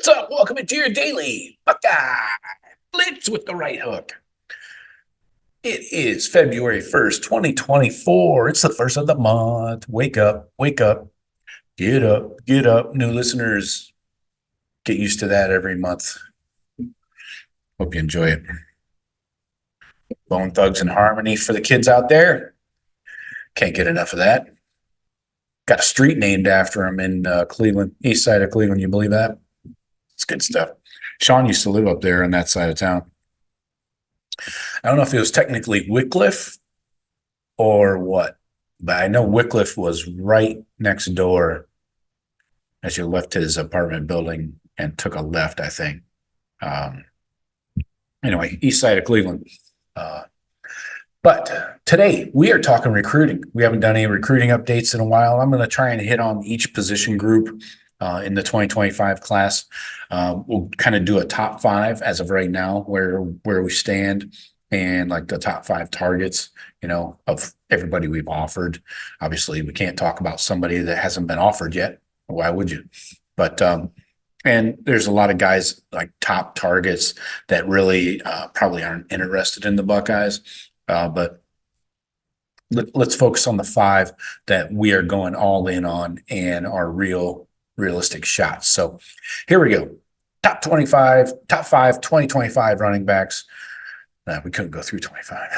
What's up? Welcome into your Daily Buckeye Blitz with the right hook. It is February 1st, 2024. It's the first of the month. Wake up, get up, get up. New listeners, get used to that every month. Hope you enjoy it. Bone Thugs and Harmony for the kids out there. Can't get enough of that. Got a street named after him in Cleveland, east side of Cleveland. You believe that? It's good stuff. Sean used to live up there on that side of town. I don't know if it was technically Wycliffe or what, but I know Wycliffe was right next door as you left his apartment building and took a left, I think. Anyway, east side of Cleveland. But today we are talking recruiting. We haven't done any recruiting updates in a while. I'm going to try and hit on each position group in the 2025 class. We'll kind of do a top five as of right now, where we stand, and like the top five targets, of everybody we've offered. Obviously, we can't talk about somebody that hasn't been offered yet. Why would you? But and there's a lot of guys like top targets that really probably aren't interested in the Buckeyes. But let's focus on the five that we are going all in on and are realistic shots. So here we go. Top 5 2025 running backs. We couldn't go through 25.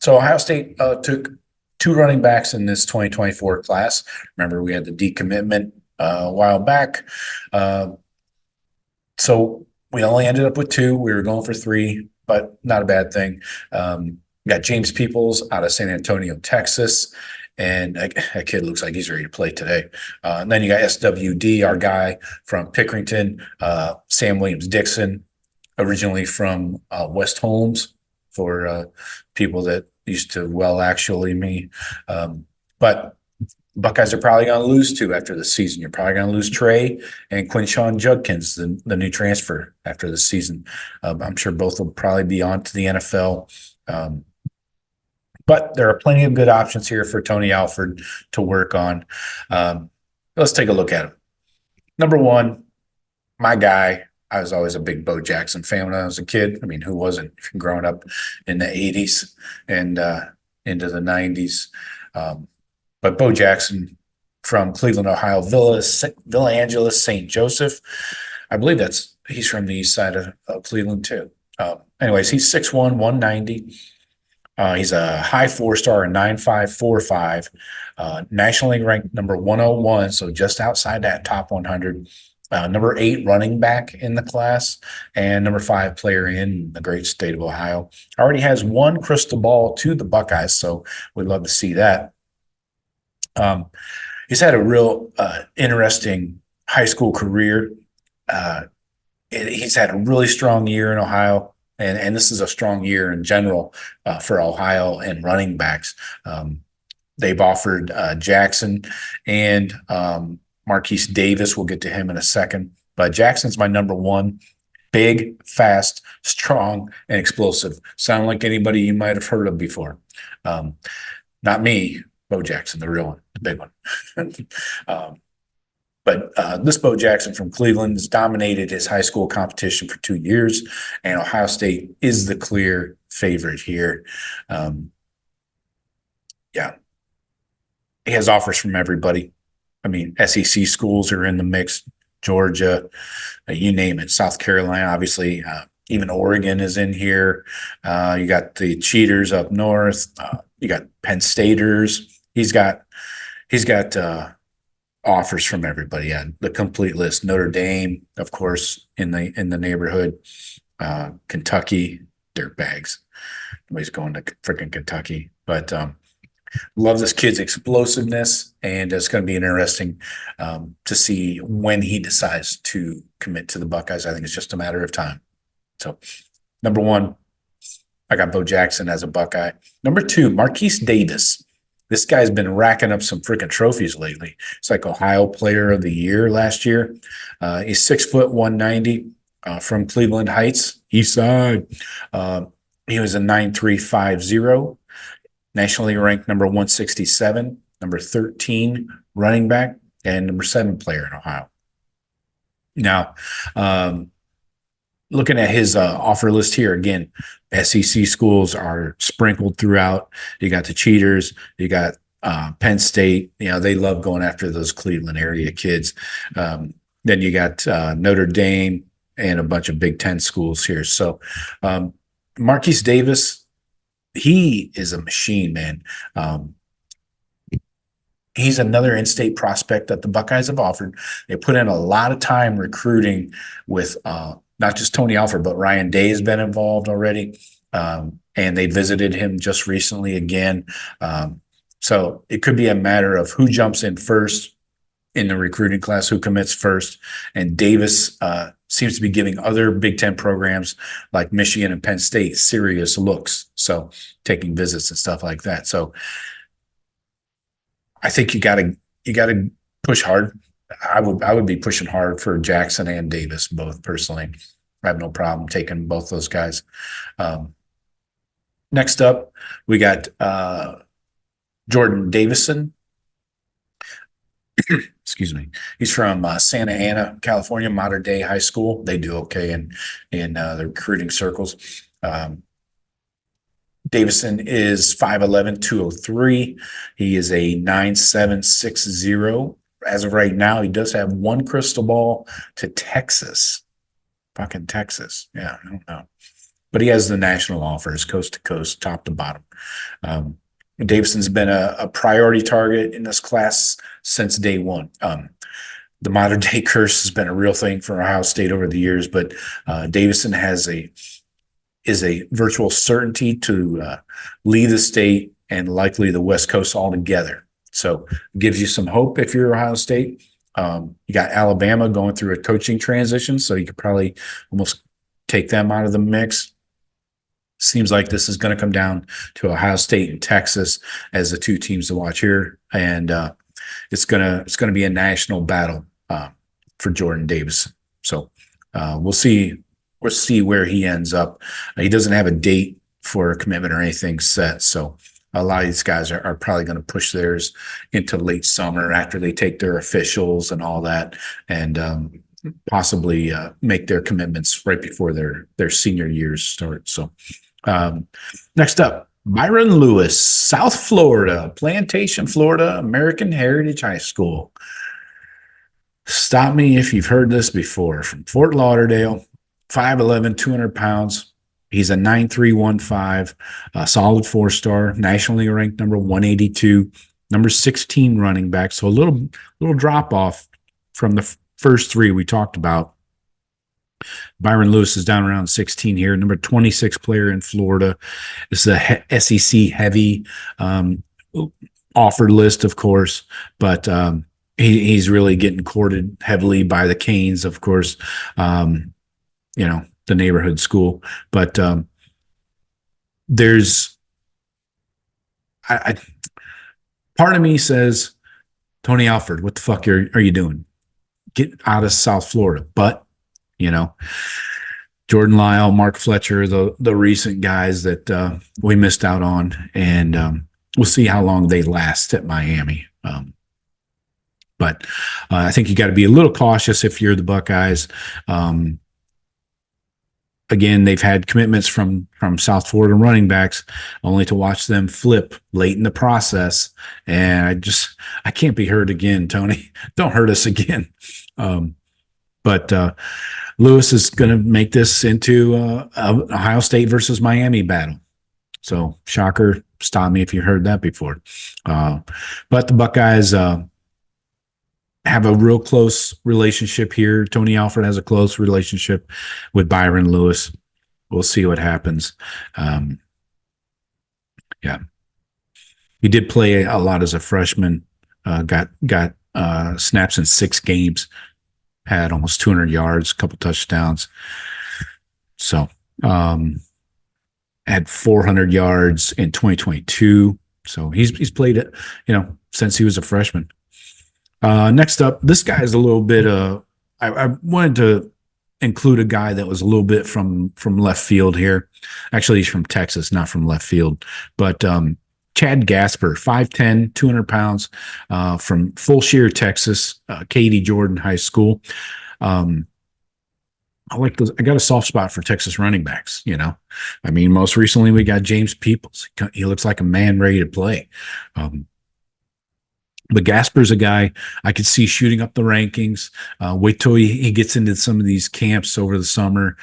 So Ohio State took two running backs in this 2024 class. Remember, we had the decommitment a while back. So we only ended up with two. We were going for three, but not a bad thing. Got James Peoples out of San Antonio, Texas. And that kid looks like he's ready to play today. And then you got SWD, our guy from Pickerington, Sam Williams-Dixon, originally from West Holmes, for people that used to actually me. But Buckeyes are probably going to lose two after the season. You're probably going to lose Trey and Quinshawn Judkins, the new transfer, after the season. I'm sure both will probably be on to the NFL. But there are plenty of good options here for Tony Alford to work on. Let's take a look at him. Number one, my guy. I was always a big Bo Jackson fan when I was a kid. I mean, who wasn't, if you're growing up in the 80s and into the 90s? But Bo Jackson from Cleveland, Ohio, Villa Angeles, St. Joseph. I believe he's from the east side of Cleveland too. Anyways, he's 6'1", 190. He's a high 4-star, a 9.545, nationally ranked number 101, so just outside that top 100. Number 8 running back in the class, and number 5 player in the great state of Ohio. Already has one crystal ball to the Buckeyes, so we'd love to see that. He's had a real interesting high school career. He's had a really strong year in Ohio. And this is a strong year in general for Ohio and running backs. They've offered Jackson and Marquise Davis. We'll get to him in a second. But Jackson's my number one. Big, fast, strong, and explosive. Sound like anybody you might have heard of before. Not me, Bo Jackson, the real one, the big one. But this Bo Jackson from Cleveland has dominated his high school competition for 2 years, and Ohio State is the clear favorite here. Yeah. He has offers from everybody. I mean, SEC schools are in the mix, Georgia, you name it, South Carolina, obviously. Even Oregon is in here. You got the cheaters up north. You got Penn Staters. He's got offers from everybody. Yeah, the complete list. Notre Dame, of course, in the neighborhood. Kentucky, dirtbags. Nobody's going to freaking Kentucky. But love this kid's explosiveness, and it's going to be interesting to see when he decides to commit to the Buckeyes. I think it's just a matter of time. So, number one, I got Bo Jackson as a Buckeye. Number 2, Marquise Davis. This guy's been racking up some freaking trophies lately. It's like Ohio Player of the Year last year. He's 6', 190, from Cleveland Heights, East Side. He was a 9.350, nationally ranked number 167, number 13 running back, and number 7 player in Ohio. Now, looking at his offer list here again, SEC schools are sprinkled throughout. You got the Cheaters, you got Penn State. They love going after those Cleveland area kids. Then you got Notre Dame and a bunch of Big Ten schools here. So Marquise Davis, he is a machine, man. He's another in-state prospect that the Buckeyes have offered. They put in a lot of time recruiting with not just Tony Alford, but Ryan Day has been involved already. And they visited him just recently again. So it could be a matter of who jumps in first in the recruiting class, who commits first. And Davis seems to be giving other Big Ten programs like Michigan and Penn State serious looks. So taking visits and stuff like that. So I think you gotta push hard. I would be pushing hard for Jackson and Davis both personally. I have no problem taking both those guys. Next up, we got Jordan Davidson. Excuse me. He's from Santa Ana, California, modern day high school. They do okay in the recruiting circles. Davidson is 5'11", 203. He is a 9.760. As of right now, he does have one crystal ball to Texas. Fucking Texas. Yeah, I don't know. But he has the national offers, coast to coast, top to bottom. Davidson's been a priority target in this class since day one. The modern day curse has been a real thing for Ohio State over the years, but Davidson is a virtual certainty to lead the state and likely the West Coast altogether. So it gives you some hope if you're Ohio State. You got Alabama going through a coaching transition, so you could probably almost take them out of the mix. Seems like this is going to come down to Ohio State and Texas as the two teams to watch here, and it's gonna be a national battle for Jordan Davis. So we'll see. We'll see where he ends up. He doesn't have a date for a commitment or anything set. So a lot of these guys are probably going to push theirs into late summer after they take their officials and all that, and possibly make their commitments right before their senior years start. So next up, Byron Lewis, South Florida, Plantation, Florida, American Heritage High School. Stop me if you've heard this before. From Fort Lauderdale. 5'11", 200 pounds. He's a 9.315, a solid four-star, nationally ranked number 182, number 16 running back. So a little drop off from the first three we talked about. Byron Lewis is down around 16 here, number 26 player in Florida. This is a SEC heavy offer list, of course, but he's really getting courted heavily by the Canes, of course. The neighborhood school, but there's part of me says, Tony Alford, what the fuck are you doing? Get out of South Florida. But Jordan Lyle, Mark Fletcher, the recent guys that we missed out on, and we'll see how long they last at Miami. But I think you got to be a little cautious if you're the Buckeyes. Again, they've had commitments from South Florida running backs, only to watch them flip late in the process. And I can't be hurt again, Tony. Don't hurt us again. But Lewis is going to make this into a Ohio State versus Miami battle. So, shocker, stop me if you heard that before. But the Buckeyes have a real close relationship here. Tony Alford has a close relationship with Byron Lewis. We'll see what happens. Yeah. He did play a lot as a freshman, got snaps in 6 games, had almost 200 yards, a couple touchdowns. So, had 400 yards in 2022. So he's played it, since he was a freshman. Next up, this guy is a little bit, I wanted to include a guy that was a little bit from left field here. Actually, he's from Texas, not from left field. But Chad Gasper, 5'10", 200 pounds, from Full Shear, Texas, Katy Jordan High School. I like those. I got a soft spot for Texas running backs. I mean, most recently we got James Peoples. He looks like a man ready to play. But Gasper's a guy I could see shooting up the rankings. Wait till he gets into some of these camps over the summer,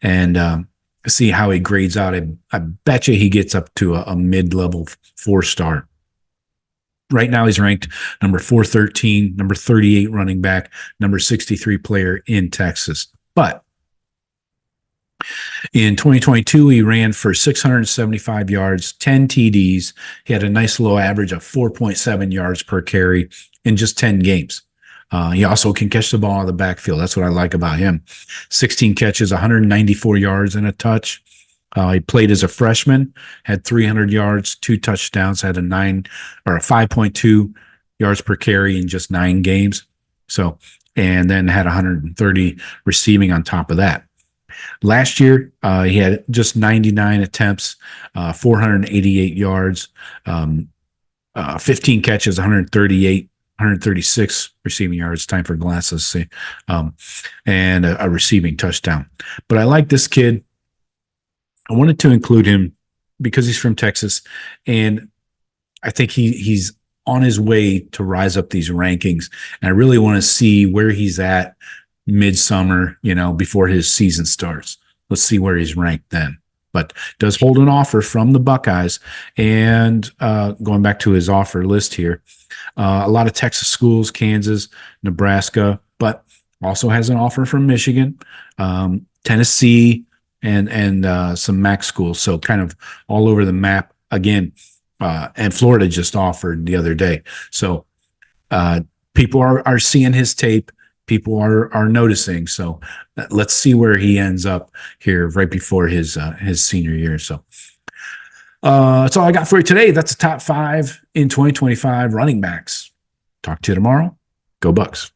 and see how he grades out. I bet you he gets up to a mid-level 4-star. Right now he's ranked number 413, number 38 running back, number 63 player in Texas. But in 2022, he ran for 675 yards, 10 TDs. He had a nice low average of 4.7 yards per carry in just 10 games. He also can catch the ball out of the backfield. That's what I like about him. 16 catches, 194 yards and a touch. He played as a freshman, had 300 yards, 2 touchdowns, had a 5.2 yards per carry in just 9 games. And then had 130 receiving on top of that. Last year, he had just 99 attempts, 488 yards, 15 catches, 136 receiving yards. Time for glasses, see, and a receiving touchdown. But I like this kid. I wanted to include him because he's from Texas, and I think he's on his way to rise up these rankings. And I really want to see where he's at midsummer, before his season starts. Let's see where he's ranked then. But does hold an offer from the Buckeyes. And going back to his offer list here, a lot of Texas schools, Kansas, Nebraska, but also has an offer from Michigan, Tennessee, and some MAC schools. So kind of all over the map again. And Florida just offered the other day. So people are seeing his tape. People are noticing. So let's see where he ends up here right before his senior year. So that's all I got for you today. That's the top 5 in 2025 running backs. Talk to you tomorrow. Go Bucks.